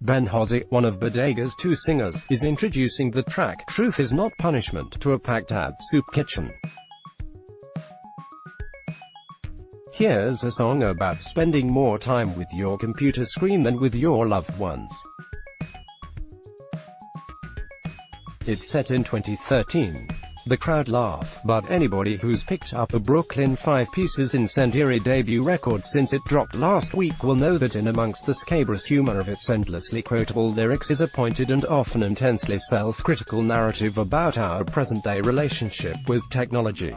Ben Hozie, one of Bodega's two singers, is introducing the track "Truth Is Not Punishment" to a packed soup kitchen. Here's a song about spending more time with your computer screen than with your loved ones. It's set in 2013. The crowd laugh, but anybody who's picked up a Brooklyn 5 Pieces incendiary debut record since it dropped last week will know that in amongst the scabrous humor of its endlessly quotable lyrics is a pointed and often intensely self-critical narrative about our present-day relationship with technology.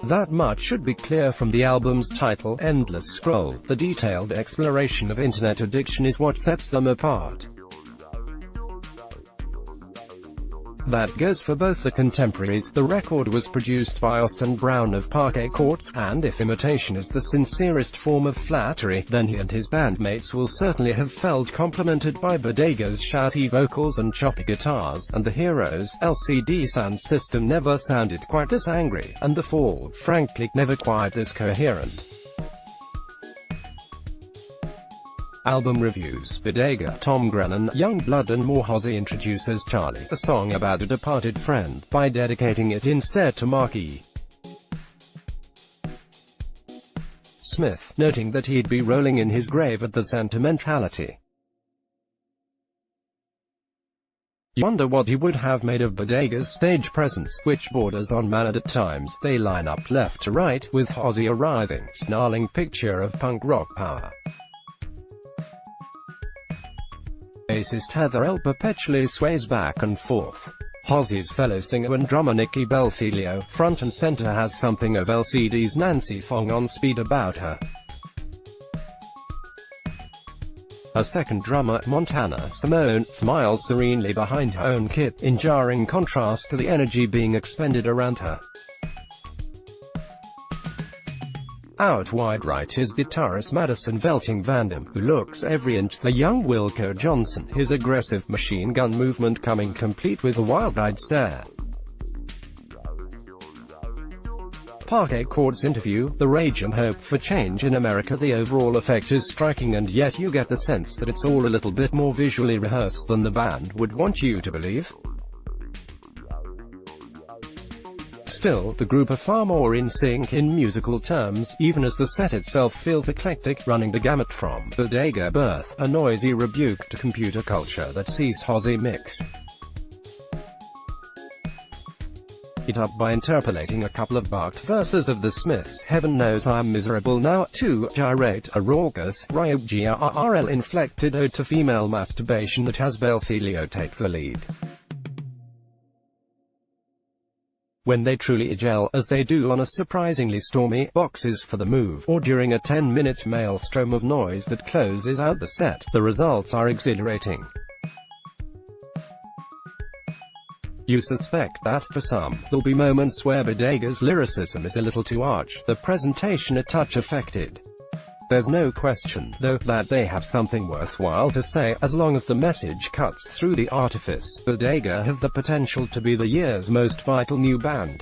That much should be clear from the album's title, Endless Scroll. The detailed exploration of internet addiction is what sets them apart. That goes for both the contemporaries. The record was produced by Austin Brown of Parquet Courts, and if imitation is the sincerest form of flattery, then he and his bandmates will certainly have felt complimented by Bodega's shouty vocals and choppy guitars, and the Heroes' LCD sound system never sounded quite this angry, and the Fall, frankly, never quite this coherent. Album reviews. Bodega, Tom Grennan, Young Blood and More. Hozie introduces Charlie, a song about a departed friend, by dedicating it instead to Mark E. Smith, noting that he'd be rolling in his grave at the sentimentality. You wonder what he would have made of Bodega's stage presence, which borders on mannered at times. They line up left to right, with Hozie arriving, snarling picture of punk rock power. Bassist Heather L. perpetually sways back and forth. Hozie's fellow singer and drummer Nikki Belfilio, front and center, has something of LCD's Nancy Fong on speed about her. Her second drummer, Montana Simone, smiles serenely behind her own kit, in jarring contrast to the energy being expended around her. Out wide right is guitarist Madison Velting Vandam, who looks every inch the young Wilco Johnson, his aggressive machine gun movement coming complete with a wild-eyed stare. Parquet Courts interview, the rage and hope for change in America. The overall effect is striking, and yet you get the sense that it's all a little bit more visually rehearsed than the band would want you to believe. Still, the group are far more in sync in musical terms, even as the set itself feels eclectic, running the gamut from Bodega birth, a noisy rebuke, to computer culture that sees Hozie mix it up by interpolating a couple of barked verses of the Smiths' "Heaven Knows I'm Miserable Now," to gyrate a raucous, RL-inflected ode to female masturbation that has Belfilio take the lead. When they truly gel, as they do on a surprisingly stormy "Boxes for the Move," or during a 10-minute maelstrom of noise that closes out the set, the results are exhilarating. You suspect that, for some, there'll be moments where Bodega's lyricism is a little too arch, the presentation a touch affected. There's no question, though, that they have something worthwhile to say, as long as the message cuts through the artifice. Bodega have the potential to be the year's most vital new band.